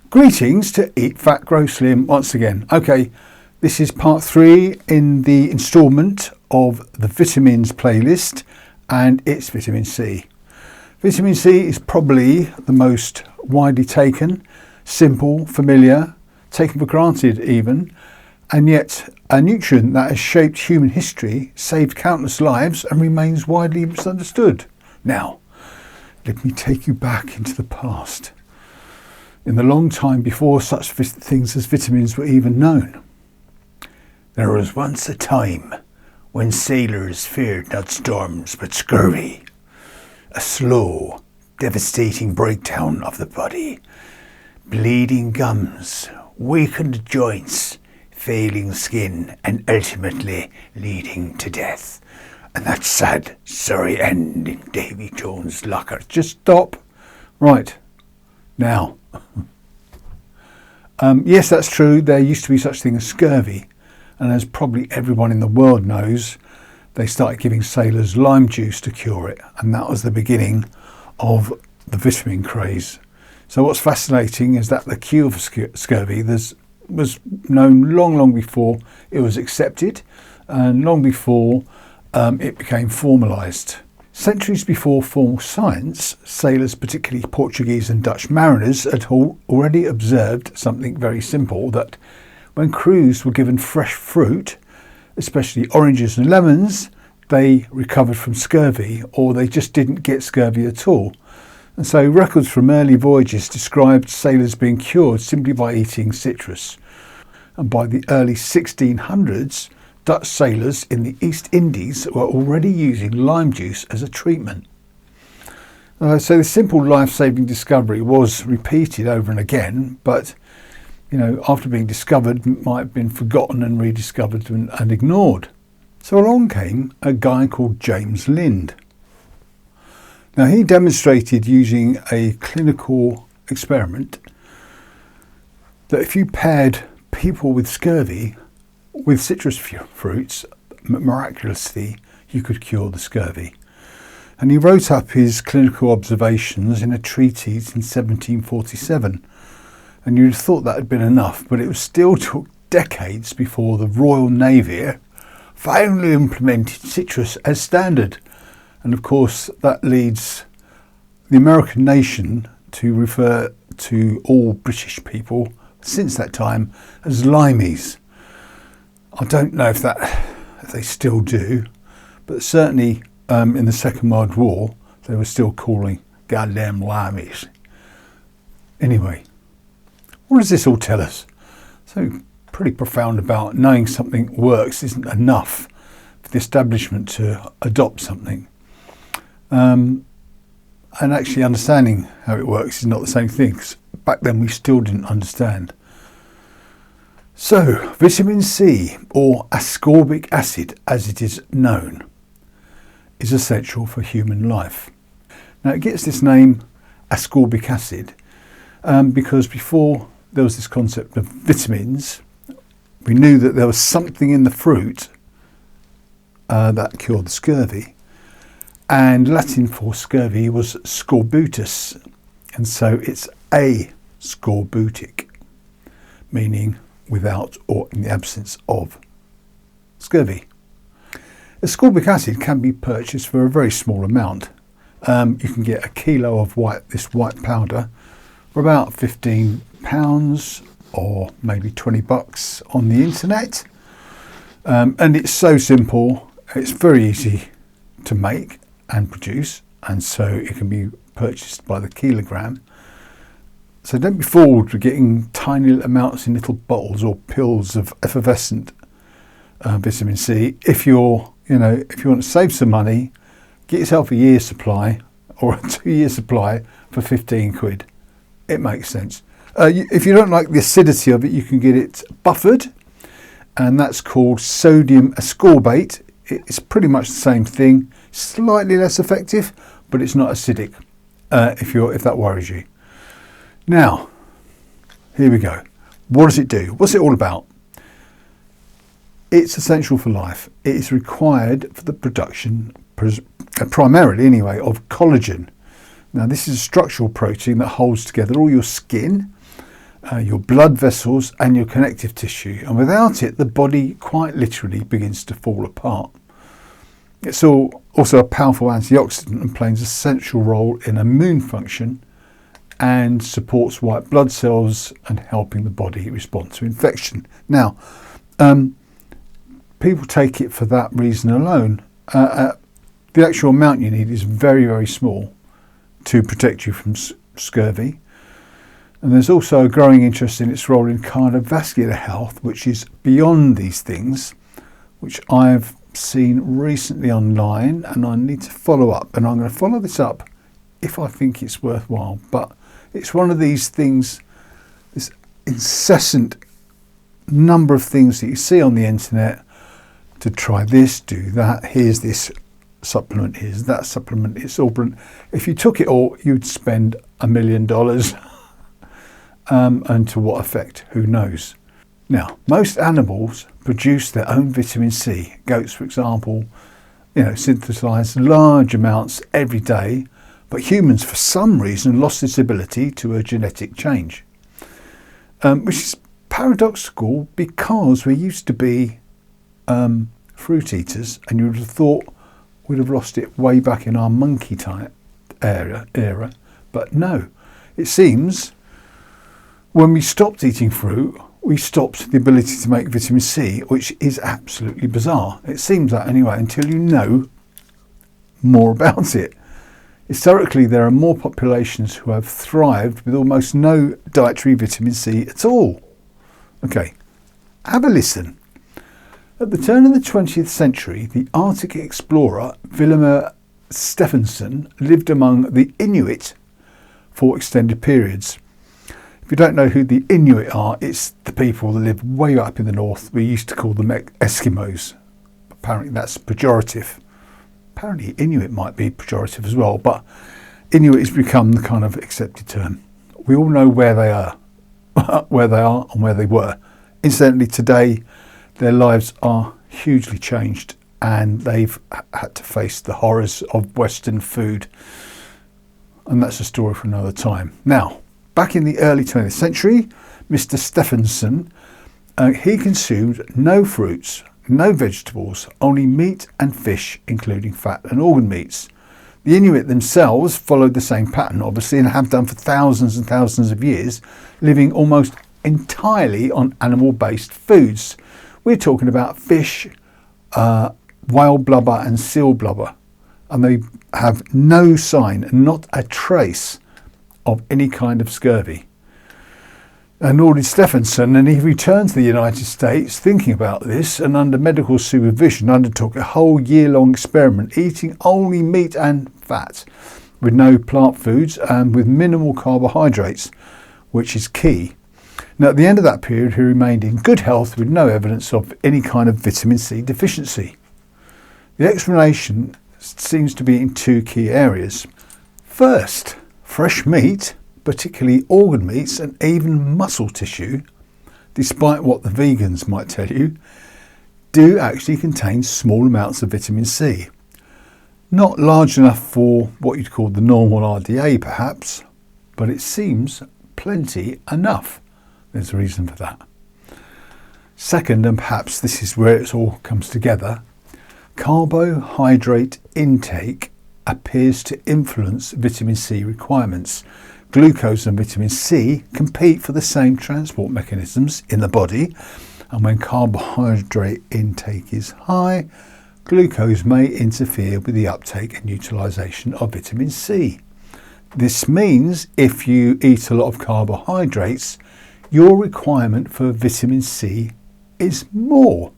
Greetings to Eat Fat Grow Slim once again. Okay, this is part 3 in the instalment of the vitamins playlist, and it's vitamin C. Vitamin C is probably the most widely taken, simple, familiar, taken for granted even, and yet a nutrient that has shaped human history, saved countless lives, and remains widely misunderstood. Now, let me take you back into the past. In the long time before such things as vitamins were even known. There was once a time when sailors feared not storms but scurvy, a slow, devastating breakdown of the body, bleeding gums, weakened joints, failing skin, and ultimately leading to death. And that sad, sorry end in Davy Jones' locker. Just stop. Right, now. Yes, that's true. There used to be such thing as scurvy, and as probably everyone in the world knows, they started giving sailors lime juice to cure it, and that was the beginning of the vitamin craze. So what's fascinating is that the cure for scurvy was known long before it was accepted, and long before it became formalised. Centuries before formal science, sailors, particularly Portuguese and Dutch mariners, had already observed something very simple, that when crews were given fresh fruit, especially oranges and lemons, they recovered from scurvy, or they just didn't get scurvy at all. And so records from early voyages described sailors being cured simply by eating citrus. And by the early 1600s, Dutch sailors in the East Indies were already using lime juice as a treatment. So the simple life-saving discovery was repeated over and again, but after being discovered, it might have been forgotten and rediscovered and ignored. So along came a guy called James Lind. Now he demonstrated using a clinical experiment that if you paired people with scurvy with citrus fruits, miraculously you could cure the scurvy. And he wrote up his clinical observations in a treatise in 1747. And you'd have thought that had been enough, but it still took decades before the Royal Navy finally implemented citrus as standard. And of course that leads the American nation to refer to all British people since that time as limeys. I don't know if they still do, but certainly in the Second World War they were still calling goddamn limeys. Anyway, what does this all tell us? So pretty profound about knowing something works isn't enough for the establishment to adopt something. And actually understanding how it works is not the same thing, 'cause back then we still didn't understand. So, vitamin C, or ascorbic acid as it is known, is essential for human life. Now it gets this name, ascorbic acid, because before there was this concept of vitamins, we knew that there was something in the fruit that cured the scurvy. And Latin for scurvy was scorbutus, and so it's ascorbutic, meaning without or in the absence of scurvy. Ascorbic acid can be purchased for a very small amount. You can get a kilo of this white powder for about £15 or maybe $20 on the internet. And it's so simple, it's very easy to make and produce, and so it can be purchased by the kilogram. So don't be fooled with getting tiny little amounts in little bottles or pills of effervescent vitamin C. If you want to save some money, get yourself a year's supply or a 2-year supply for 15 quid. It makes sense. If you don't like the acidity of it, you can get it buffered, and that's called sodium ascorbate. It's pretty much the same thing, slightly less effective, but it's not acidic. If that worries you. Now, here we go. What does it do? What's it all about? It's essential for life. It is required for the production, primarily anyway, of collagen. Now, this is a structural protein that holds together all your skin, your blood vessels and your connective tissue, and without it the body quite literally begins to fall apart. It's also a powerful antioxidant and plays an essential role in immune function and supports white blood cells and helping the body respond to infection. Now, people take it for that reason alone. The actual amount you need is very, very small to protect you from scurvy. And there's also a growing interest in its role in cardiovascular health, which is beyond these things, which I've seen recently online, and I need to follow up. And I'm going to follow this up if I think it's worthwhile. But it's one of these things, this incessant number of things that you see on the internet to try this, do that, here's this supplement, here's that supplement, it's all brilliant. If you took it all, you'd spend $1 million. And to what effect, who knows? Now, most animals produce their own vitamin C. Goats, for example, synthesize large amounts every day, but humans, for some reason, lost this ability to a genetic change, which is paradoxical because we used to be fruit eaters, and you would have thought we'd have lost it way back in our monkey type era, but no. It seems when we stopped eating fruit, we stopped the ability to make vitamin C, which is absolutely bizarre. It seems that anyway, until you know more about it. Historically, there are more populations who have thrived with almost no dietary vitamin C at all. Okay, have a listen. At the turn of the 20th century, the Arctic explorer Vilhelm Stephenson lived among the Inuit for extended periods. If you don't know who the Inuit are, it's the people that live way up in the north. We used to call them Eskimos. Apparently that's pejorative. Apparently Inuit might be pejorative as well, but Inuit has become the kind of accepted term. We all know where they are, and where they were. Incidentally, today their lives are hugely changed, and they've had to face the horrors of Western food, and that's a story for another time. Now, back in the early 20th century, Mr. Stephenson, he consumed no fruits, no vegetables, only meat and fish, including fat and organ meats. The Inuit themselves followed the same pattern, obviously, and have done for thousands and thousands of years, living almost entirely on animal-based foods. We're talking about fish, whale blubber and seal blubber, and they have no sign, not a trace of any kind of scurvy. And nor did Stephenson, and he returned to the United States thinking about this, and under medical supervision undertook a whole year-long experiment eating only meat and fat with no plant foods and with minimal carbohydrates, which is key. Now, at the end of that period, he remained in good health with no evidence of any kind of vitamin C deficiency. The explanation seems to be in two key areas. First, fresh meat, particularly organ meats and even muscle tissue, despite what the vegans might tell you, do actually contain small amounts of vitamin C. Not large enough for what you'd call the normal RDA perhaps, but it seems plenty enough. There's a reason for that. Second, and perhaps this is where it all comes together, carbohydrate intake appears to influence vitamin C requirements. Glucose and vitamin C compete for the same transport mechanisms in the body, and when carbohydrate intake is high, glucose may interfere with the uptake and utilisation of vitamin C. This means if you eat a lot of carbohydrates, your requirement for vitamin C is more.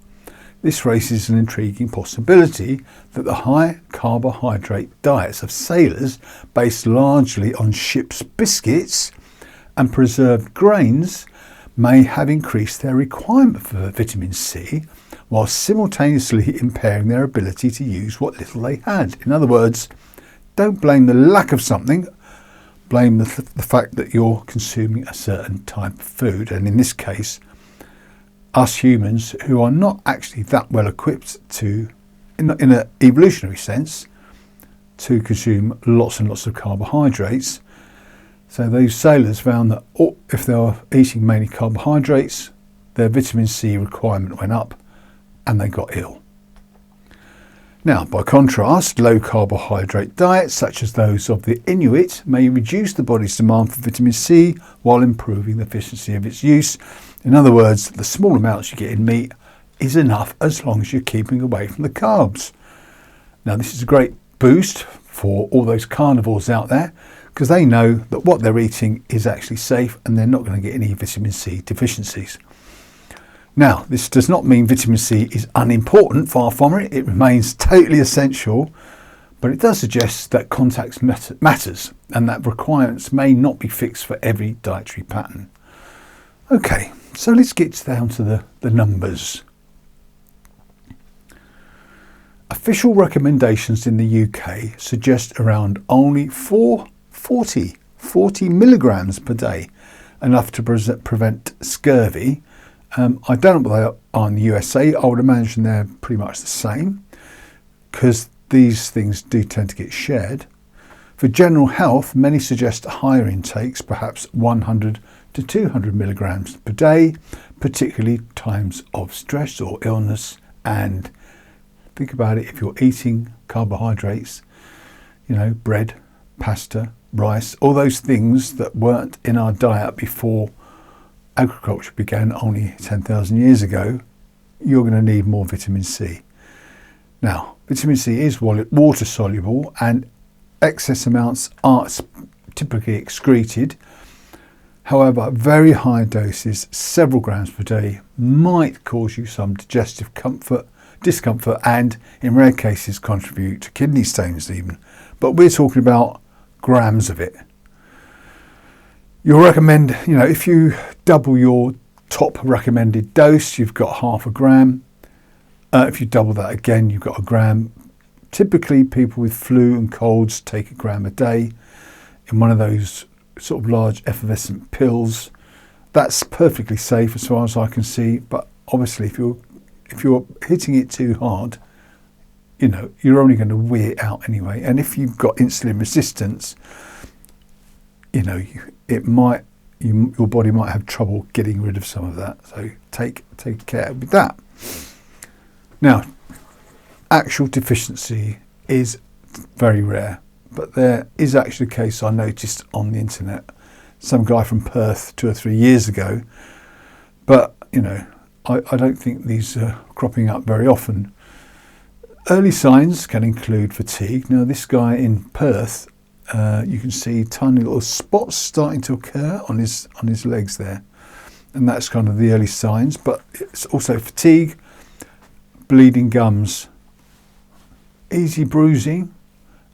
This raises an intriguing possibility that the high carbohydrate diets of sailors, based largely on ship's biscuits and preserved grains, may have increased their requirement for vitamin C while simultaneously impairing their ability to use what little they had. In other words, don't blame the lack of something, blame the fact that you're consuming a certain type of food, and in this case, us humans who are not actually that well equipped to, in an evolutionary sense, to consume lots and lots of carbohydrates, So those sailors found that if they were eating mainly carbohydrates, their vitamin C requirement went up and they got ill. Now, by contrast, low carbohydrate diets such as those of the Inuit may reduce the body's demand for vitamin C while improving the efficiency of its use. In other words, the small amounts you get in meat is enough as long as you're keeping away from the carbs. Now, this is a great boost for all those carnivores out there because they know that what they're eating is actually safe and they're not going to get any vitamin C deficiencies. Now, this does not mean vitamin C is unimportant, far from it. It remains totally essential, but it does suggest that context matters and that requirements may not be fixed for every dietary pattern. Okay, so let's get down to the numbers. Official recommendations in the UK suggest around only 40 milligrams per day, enough to prevent scurvy. I don't know what they are in the USA. I would imagine they're pretty much the same because these things do tend to get shared. For general health, many suggest higher intakes, perhaps 100 to 200 milligrams per day, particularly times of stress or illness. And think about it, if you're eating carbohydrates, bread, pasta, rice, all those things that weren't in our diet before agriculture began only 10,000 years ago, you're going to need more vitamin C. Now, vitamin C is water soluble and excess amounts are typically excreted. However, very high doses, several grams per day, might cause you some digestive discomfort and, in rare cases, contribute to kidney stones even. But we're talking about grams of it. You'll recommend, if you double your top recommended dose, you've got half a gram. If you double that again, you've got a gram. Typically, people with flu and colds take a gram a day in one of those sort of large effervescent pills. That's perfectly safe as far as I can see. But obviously, if you're hitting it too hard, you're only going to wear it out anyway. And if you've got insulin resistance, your body might have trouble getting rid of some of that. So take care with that. Now, actual deficiency is very rare, but there is actually a case I noticed on the internet. Some guy from Perth 2 or 3 years ago, but I don't think these are cropping up very often. Early signs can include fatigue. Now, this guy in Perth, you can see tiny little spots starting to occur on his legs there, and that's kind of the early signs. But it's also fatigue, bleeding gums, easy bruising,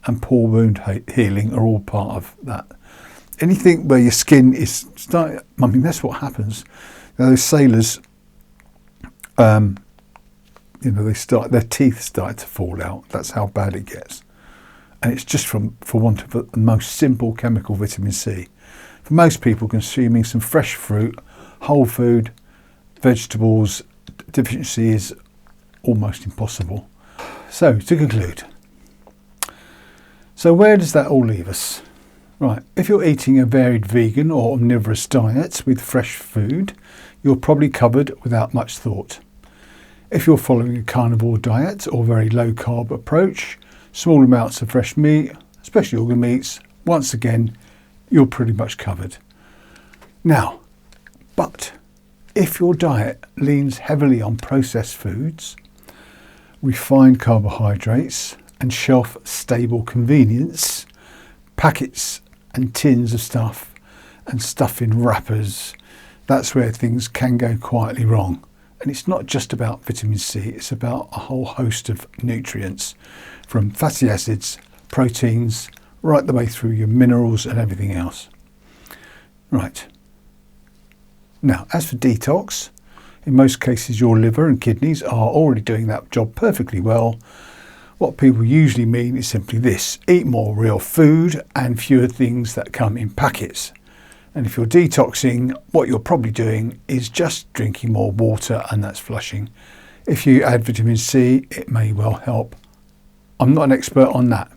and poor wound healing are all part of that. Anything where your skin is starting, that's what happens. Those sailors, their teeth start to fall out. That's how bad it gets. And it's just for want of the most simple chemical vitamin C. For most people, consuming some fresh fruit, whole food, vegetables, deficiency is almost impossible. So, to conclude, where does that all leave us? Right, if you're eating a varied vegan or omnivorous diet with fresh food, you're probably covered without much thought. If you're following a carnivore diet or very low carb approach, small amounts of fresh meat, especially organ meats, once again, you're pretty much covered. Now, but if your diet leans heavily on processed foods, refined carbohydrates, and shelf-stable convenience, packets and tins of stuff, and stuff in wrappers, that's where things can go quietly wrong. And it's not just about vitamin C, it's about a whole host of nutrients, from fatty acids, proteins, right the way through your minerals and everything else. Right. Now, as for detox, in most cases your liver and kidneys are already doing that job perfectly well. What people usually mean is simply this: eat more real food and fewer things that come in packets. And if you're detoxing, what you're probably doing is just drinking more water, and that's flushing. If you add vitamin C, it may well help. I'm not an expert on that.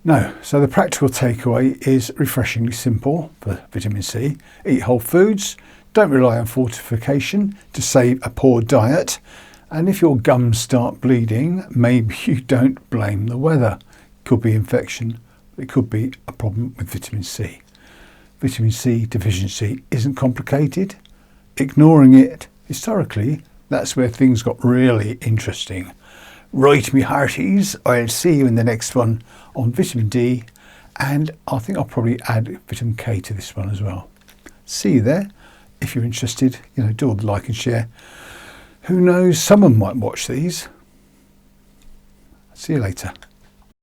No, so the practical takeaway is refreshingly simple for vitamin C. Eat whole foods, don't rely on fortification to save a poor diet, and if your gums start bleeding, maybe you don't blame the weather. It could be infection, but it could be a problem with vitamin C. Vitamin C deficiency isn't complicated. Ignoring it, historically, that's where things got really interesting. Right, me hearties, I'll see you in the next one on vitamin D, and I think I'll probably add vitamin K to this one as well. See you there. If you're interested, do all the like and share. Who knows, someone might watch these. See you later.